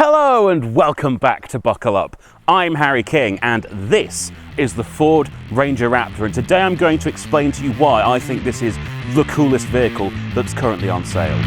Hello and welcome back to Buckle Up. I'm Harry King and this is the Ford Ranger Raptor, and today I'm going to explain to you why I think this is the coolest vehicle that's currently on sale.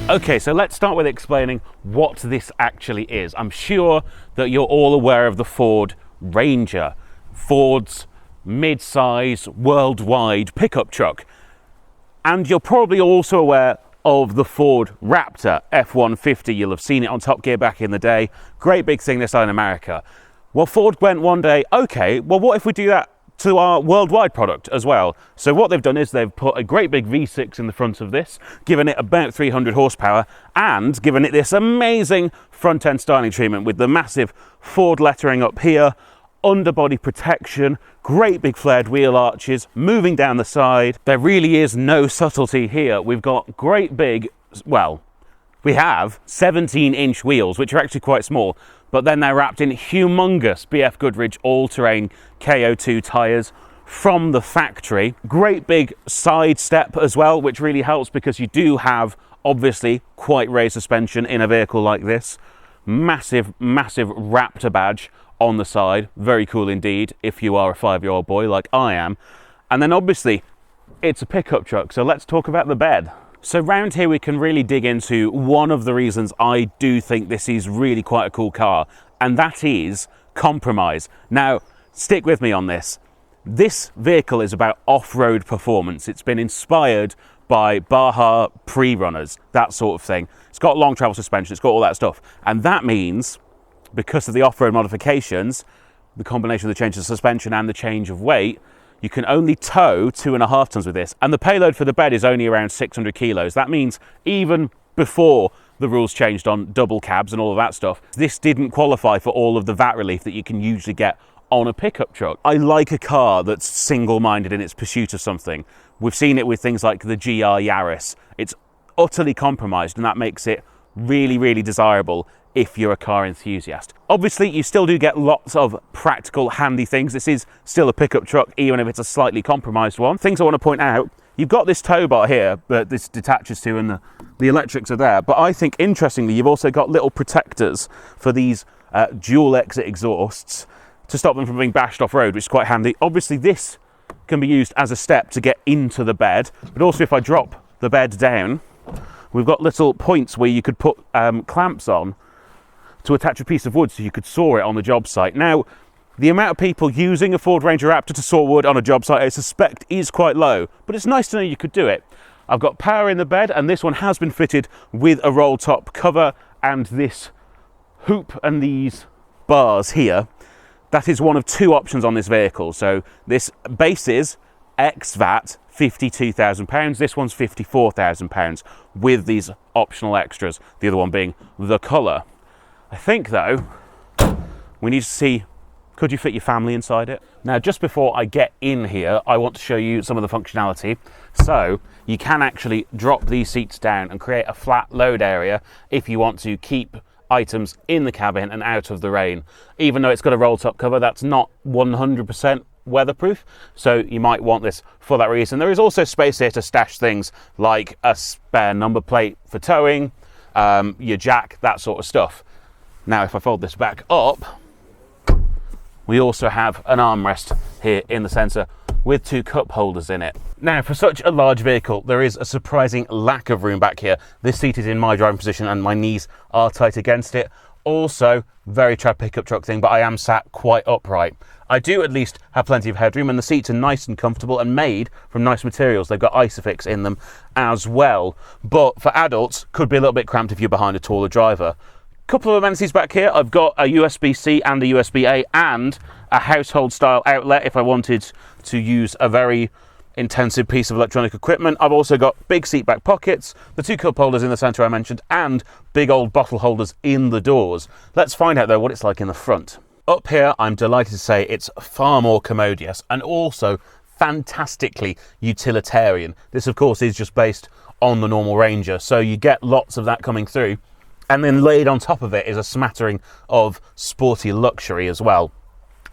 Okay, so let's start with explaining what this actually is. I'm sure that you're all aware of the Ford Ranger, Ford's mid-size worldwide pickup truck. And you're probably also aware of the Ford Raptor F-150. You'll have seen it on Top Gear back in the day. Great big thing this side in America. Well, Ford went one day, okay, well, what if we do that to our worldwide product as well? So what they've done is they've put a great big V6 in the front of this, given it about 300 horsepower and given it this amazing front end styling treatment with the massive Ford lettering up here, underbody protection, great big flared wheel arches moving down the side. There really is no subtlety here. We've got great big, well, we have 17-inch wheels, which are actually quite small, but then they're wrapped in humongous BF Goodrich all-terrain KO2 tyres from the factory. Great big side step as well, which really helps because you do have, obviously, quite raised suspension in a vehicle like this. Massive, massive Raptor badge on the side. Very cool indeed, if you are a 5-year-old boy like I am. And then, obviously, it's a pickup truck, so let's talk about the bed. So round here we can really dig into one of the reasons I do think this is really quite a cool car, and that is compromise. Now, stick with me on this. This vehicle is about off-road performance. It's been inspired by Baja pre-runners, that sort of thing. It's got long travel suspension, it's got all that stuff. And that means, because of the off-road modifications, the combination of the change of suspension and the change of weight, you can only tow 2.5 tons with this, and the payload for the bed is only around 600 kilos. That means even before the rules changed on double cabs and all of that stuff, this didn't qualify for all of the VAT relief that you can usually get on a pickup truck. I like a car that's single-minded in its pursuit of something. We've seen it with things like the GR Yaris. It's utterly compromised, and that makes it really, really desirable if you're a car enthusiast. Obviously, you still do get lots of practical, handy things. This is still a pickup truck, even if it's a slightly compromised one. Things I want to point out, you've got this tow bar here that this detaches to, and the electrics are there. But I think, interestingly, you've also got little protectors for these dual exit exhausts to stop them from being bashed off-road, which is quite handy. Obviously, this can be used as a step to get into the bed, but also if I drop the bed down, we've got little points where you could put clamps on to attach a piece of wood so you could saw it on the job site. Now, the amount of people using a Ford Ranger Raptor to saw wood on a job site, I suspect, is quite low, but it's nice to know you could do it. I've got power in the bed, and this one has been fitted with a roll top cover and this hoop and these bars here. That is one of two options on this vehicle. So this base is ex-VAT £52,000. This one's £54,000 with these optional extras, the other one being the colour. I think, though, we need to see, could you fit your family inside it? Now, just before I get in here, I want to show you some of the functionality. So you can actually drop these seats down and create a flat load area if you want to keep items in the cabin and out of the rain. Even though it's got a roll top cover, that's not 100% weatherproof, so you might want this for that reason. There is also space here to stash things like a spare number plate for towing, your jack, that sort of stuff. Now, if I fold this back up, we also have an armrest here in the centre with 2 cup holders in it. Now, for such a large vehicle, there is a surprising lack of room back here. This seat is in my driving position and my knees are tight against it. Also, very trad pickup truck thing, but I am sat quite upright. I do at least have plenty of headroom, and the seats are nice and comfortable and made from nice materials. They've got Isofix in them as well. But for adults, could be a little bit cramped if you're behind a taller driver. Couple of amenities back here. I've got a USB-C and a USB-A and a household style outlet if I wanted to use a very intensive piece of electronic equipment. I've also got big seat back pockets, the 2 cup holders in the centre I mentioned, and big old bottle holders in the doors. Let's find out though what it's like in the front. Up here, I'm delighted to say it's far more commodious and also fantastically utilitarian. This, of course, is just based on the normal Ranger, so you get lots of that coming through. And then laid on top of it is a smattering of sporty luxury as well.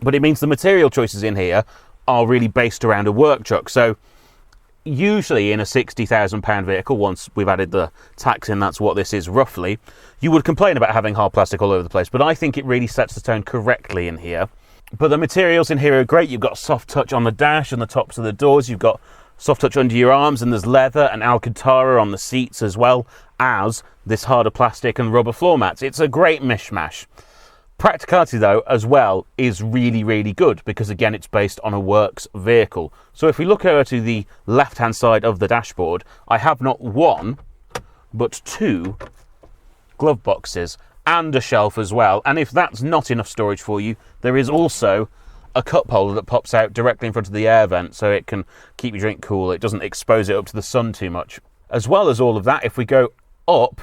But it means the material choices in here are really based around a work truck. So usually in a £60,000 vehicle, once we've added the tax in, that's what this is roughly, you would complain about having hard plastic all over the place. But I think it really sets the tone correctly in here. But the materials in here are great. You've got soft touch on the dash and the tops of the doors. You've got soft touch under your arms, and there's leather and Alcantara on the seats, as well as this harder plastic and rubber floor mats. It's a great mishmash. Practicality, though, as well, is really, really good because, again, it's based on a works vehicle. So if we look over to the left-hand side of the dashboard, I have not one, but two glove boxes and a shelf as well. And if that's not enough storage for you, there is also a cup holder that pops out directly in front of the air vent so it can keep your drink cool. It doesn't expose it up to the sun too much. As well as all of that, if we go up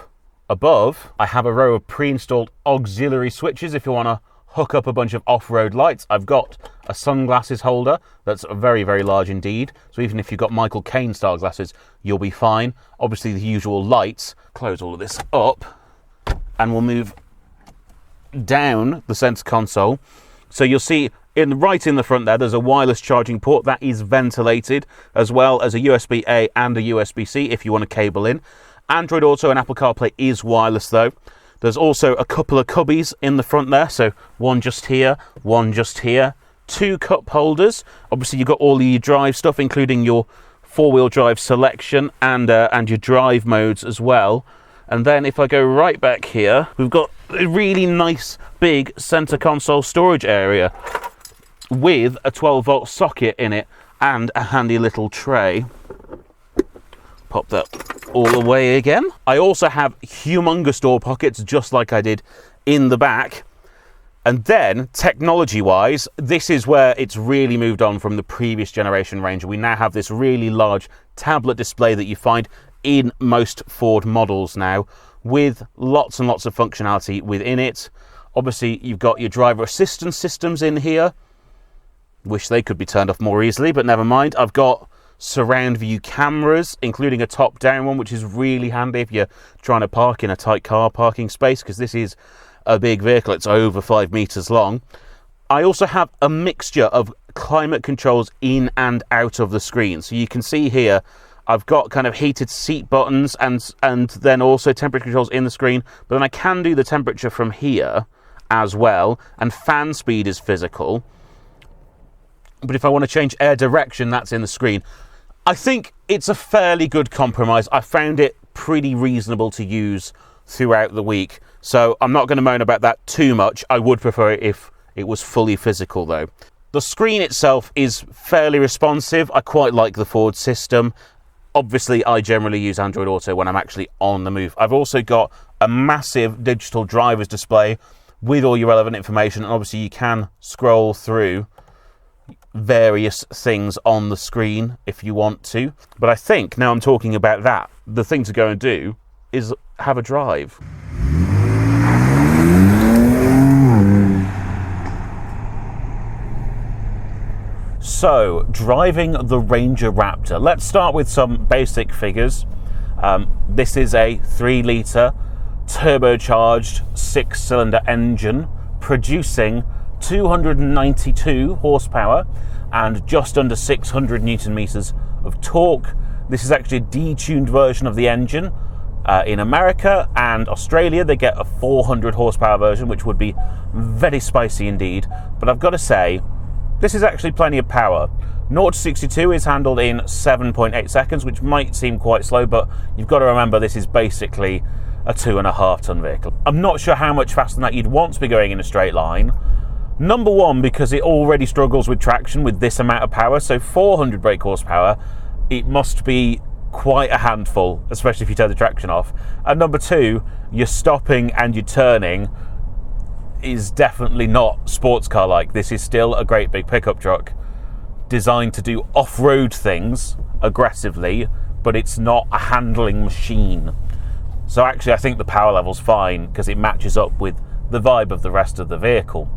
above, I have a row of pre-installed auxiliary switches if you want to hook up a bunch of off-road lights. I've got a sunglasses holder that's very, very large indeed. So even if you've got Michael Caine style glasses, you'll be fine. Obviously the usual lights. Close all of this up and we'll move down the center console. So you'll see right in the front there's a wireless charging port that is ventilated, as well as a USB-A and a USB-C if you want to cable in. Android Auto and Apple CarPlay is wireless though. There's also a couple of cubbies in the front there, so one just here, one just here. Two cup holders. Obviously you've got all your drive stuff, including your four-wheel drive selection and your drive modes as well. And then if I go right back here, we've got a really nice big center console storage area with a 12-volt socket in it and a handy little tray. Pop that all away again. I also have humongous door pockets, just like I did in the back. And then, technology-wise, this is where it's really moved on from the previous generation Ranger. We now have this really large tablet display that you find in most Ford models now, with lots and lots of functionality within it. Obviously, you've got your driver assistance systems in here. Wish they could be turned off more easily, but never mind. I've got surround view cameras, including a top-down one, which is really handy if you're trying to park in a tight car parking space, because this is a big vehicle. It's over 5 meters long. I also have a mixture of climate controls in and out of the screen. So you can see here, I've got kind of heated seat buttons and then also temperature controls in the screen, but then I can do the temperature from here as well, and fan speed is physical. But if I want to change air direction, that's in the screen. I think it's a fairly good compromise. I found it pretty reasonable to use throughout the week, so I'm not going to moan about that too much. I would prefer it if it was fully physical though. The screen itself is fairly responsive. I quite like the Ford system. Obviously, I generally use Android Auto when I'm actually on the move. I've also got a massive digital driver's display with all your relevant information, and obviously you can scroll through various things on the screen if you want to. But I think now I'm talking about that, the thing to go and do is have a drive. So, driving the Ranger Raptor. Let's start with some basic figures. This is a 3-litre turbocharged 6-cylinder engine producing 292 horsepower and just under 600 newton meters of torque. This is actually a detuned version of the engine. In America and Australia, they get a 400 horsepower version, which would be very spicy indeed. But I've got to say, this is actually plenty of power. 0 to 62 is handled in 7.8 seconds, which might seem quite slow, but you've got to remember this is basically a 2.5 ton vehicle. I'm not sure how much faster than that you'd want to be going in a straight line. Number one, because it already struggles with traction with this amount of power, so 400 brake horsepower, it must be quite a handful, especially if you turn the traction off. And number two, your stopping and your turning is definitely not sports car like. This is still a great big pickup truck designed to do off-road things aggressively, but it's not a handling machine. So actually I think the power level's fine because it matches up with the vibe of the rest of the vehicle.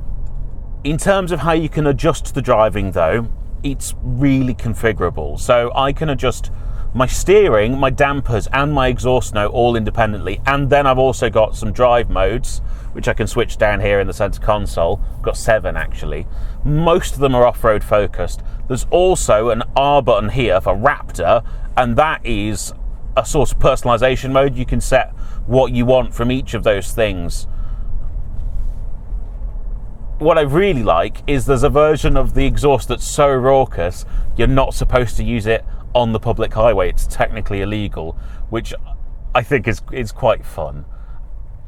In terms of how you can adjust the driving though, it's really configurable. So I can adjust my steering, my dampers, and my exhaust note all independently. And then I've also got some drive modes, which I can switch down here in the center console. I've got 7 actually. Most of them are off-road focused. There's also an R button here for Raptor, and that is a sort of personalization mode. You can set what you want from each of those things. What I really like is there's a version of the exhaust that's so raucous you're not supposed to use it on the public highway. It's technically illegal, which I think is quite fun.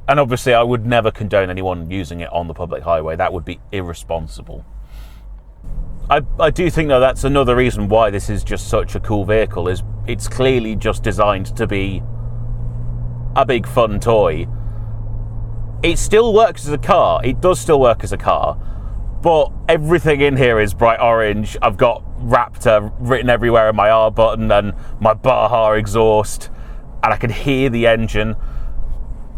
And obviously I would never condone anyone using it on the public highway. That would be irresponsible. I do think, though, that's another reason why this is just such a cool vehicle, is it's clearly just designed to be a big fun toy. It still works as a car. It does still work as a car, but everything in here is bright orange. I've got Raptor written everywhere in my R button and my Baja exhaust, and I can hear the engine.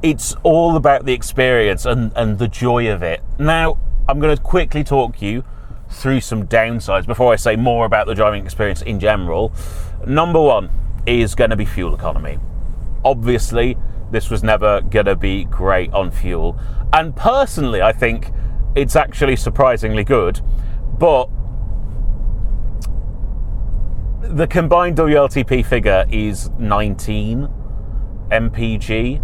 It's all about the experience and the joy of it. Now, I'm going to quickly talk you through some downsides before I say more about the driving experience in general. Number 1 is going to be fuel economy. Obviously, this was never going to be great on fuel. And personally, I think it's actually surprisingly good. But the combined WLTP figure is 19 mpg.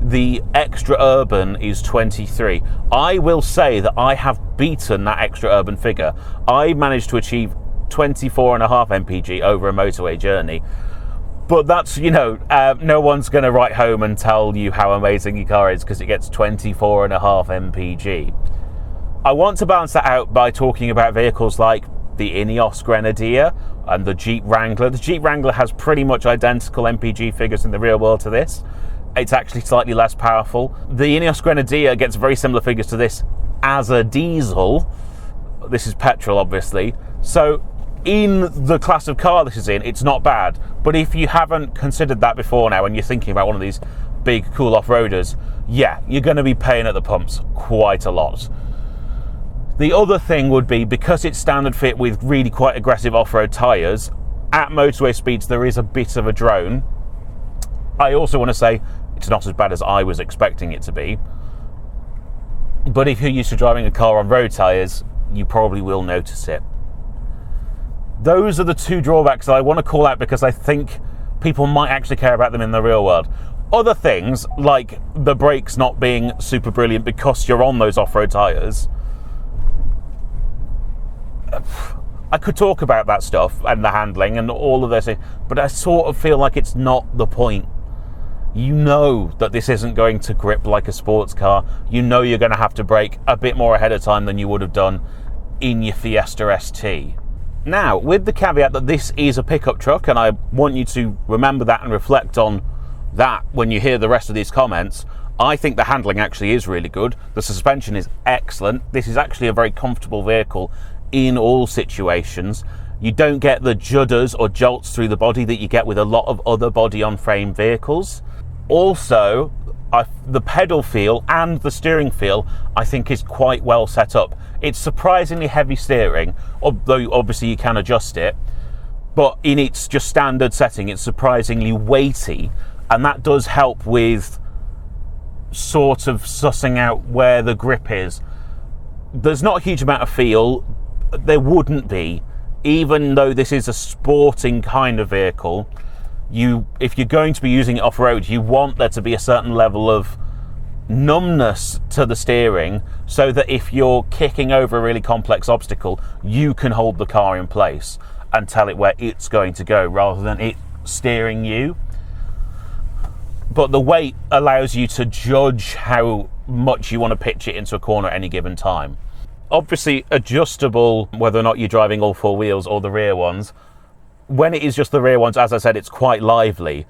The extra urban is 23. I will say that I have beaten that extra urban figure. I managed to achieve 24.5 mpg over a motorway journey. But that's, no one's going to write home and tell you how amazing your car is because it gets 24.5 mpg. I want to balance that out by talking about vehicles like the Ineos Grenadier and the Jeep Wrangler. The Jeep Wrangler has pretty much identical mpg figures in the real world to this. It's actually slightly less powerful. The Ineos Grenadier gets very similar figures to this as a diesel. This is petrol, obviously. So in the class of car this is in, it's not bad. But if you haven't considered that before now and you're thinking about one of these big, cool off-roaders, yeah, you're going to be paying at the pumps quite a lot. The other thing would be, because it's standard fit with really quite aggressive off-road tyres, at motorway speeds there is a bit of a drone. I also want to say it's not as bad as I was expecting it to be. But if you're used to driving a car on road tyres, you probably will notice it. Those are the 2 drawbacks that I want to call out because I think people might actually care about them in the real world. Other things, like the brakes not being super brilliant because you're on those off-road tyres, I could talk about that stuff and the handling and all of those things, but I sort of feel like it's not the point. You know that this isn't going to grip like a sports car. You know you're going to have to brake a bit more ahead of time than you would have done in your Fiesta ST. Now, with the caveat that this is a pickup truck, and I want you to remember that and reflect on that when you hear the rest of these comments, I think the handling actually is really good. The suspension is excellent. This is actually a very comfortable vehicle in all situations. You don't get the judders or jolts through the body that you get with a lot of other body-on-frame vehicles. Also, the pedal feel and the steering feel, I think, is quite well set up. It's surprisingly heavy steering, although obviously you can adjust it, but in its just standard setting, it's surprisingly weighty, and that does help with sort of sussing out where the grip is. There's not a huge amount of feel. There wouldn't be, even though this is a sporting kind of vehicle. If you're going to be using it off-road, you want there to be a certain level of numbness to the steering so that if you're kicking over a really complex obstacle, you can hold the car in place and tell it where it's going to go rather than it steering you. But the weight allows you to judge how much you want to pitch it into a corner at any given time. Obviously adjustable whether or not you're driving all 4 wheels or the rear ones. When it is just the rear ones, as I said, it's quite lively,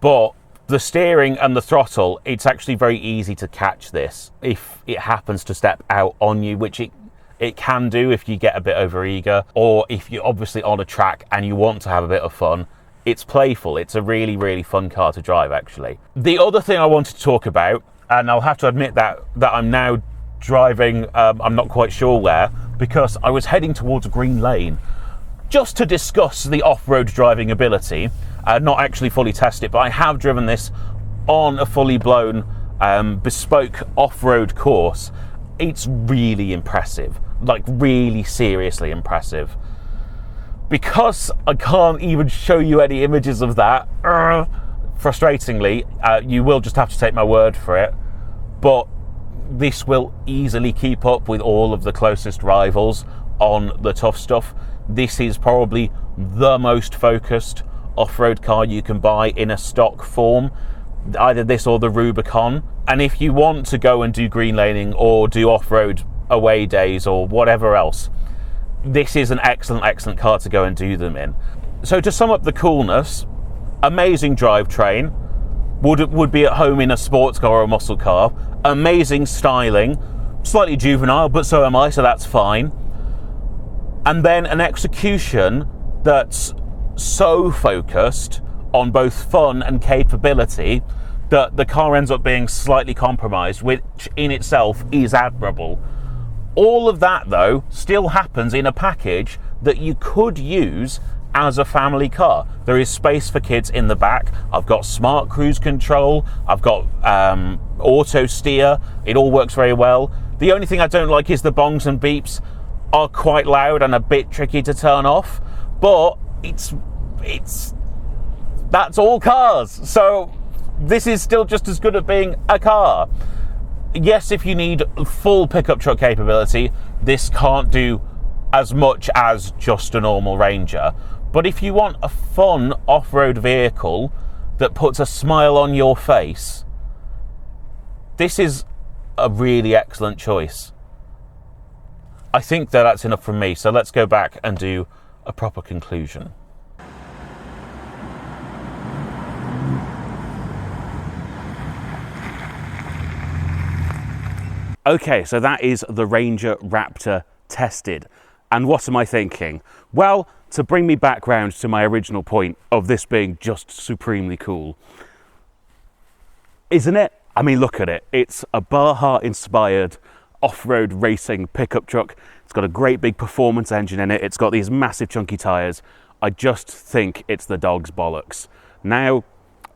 but the steering and the throttle, it's actually very easy to catch this if it happens to step out on you, which it can do if you get a bit overeager, or if you're obviously on a track and you want to have a bit of fun. It's playful. It's a really, really fun car to drive, actually. The other thing I wanted to talk about, and I'll have to admit that I'm now driving, I'm not quite sure where, because I was heading towards Green Lane just to discuss the off-road driving ability. Not actually fully test it, but I have driven this on a fully blown bespoke off-road course. It's really impressive, like really seriously impressive. Because I can't even show you any images of that, frustratingly, you will just have to take my word for it, but this will easily keep up with all of the closest rivals on the tough stuff. This is probably the most focused off-road car you can buy in a stock form, either this or the Rubicon. And if you want to go and do green laning or do off-road away days or whatever else, this is an excellent car to go and do them in. So to sum up the coolness, amazing drivetrain, would be at home in a sports car or a muscle car, amazing styling, slightly juvenile, but so am I, so that's fine. And then an execution that's so focused on both fun and capability that the car ends up being slightly compromised, which in itself is admirable. All of that, though, still happens in a package that you could use as a family car. There is space for kids in the back. I've got smart cruise control. I've got auto steer. It all works very well. The only thing I don't like is the bongs and beeps are quite loud and a bit tricky to turn off, but that's all cars. So this is still just as good at being a car. Yes, if you need full pickup truck capability, this can't do as much as just a normal Ranger. But if you want a fun off-road vehicle that puts a smile on your face, this is a really excellent choice. I think that that's enough from me, so let's go back and do a proper conclusion. Okay, so that is the Ranger Raptor tested. And what am I thinking? Well, to bring me back round to my original point of this being just supremely cool, isn't it? I mean, look at it. It's a Baja-inspired off-road racing pickup truck. It's got a great big performance engine in it. It's got these massive chunky tyres. I just think it's the dog's bollocks. Now,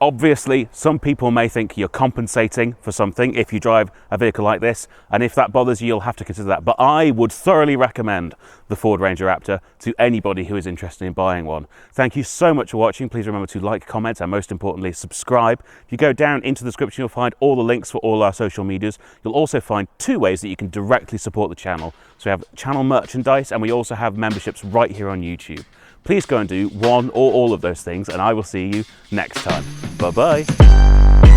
obviously, some people may think you're compensating for something if you drive a vehicle like this, and if that bothers you, you'll have to consider that. But I would thoroughly recommend the Ford Ranger Raptor to anybody who is interested in buying one. Thank you so much for watching. Please remember to like, comment, and most importantly, subscribe. If you go down into the description, you'll find all the links for all our social medias. You'll also find 2 ways that you can directly support the channel. So we have channel merchandise, and we also have memberships right here on YouTube. Please go and do one or all of those things, and I will see you next time. Bye-bye.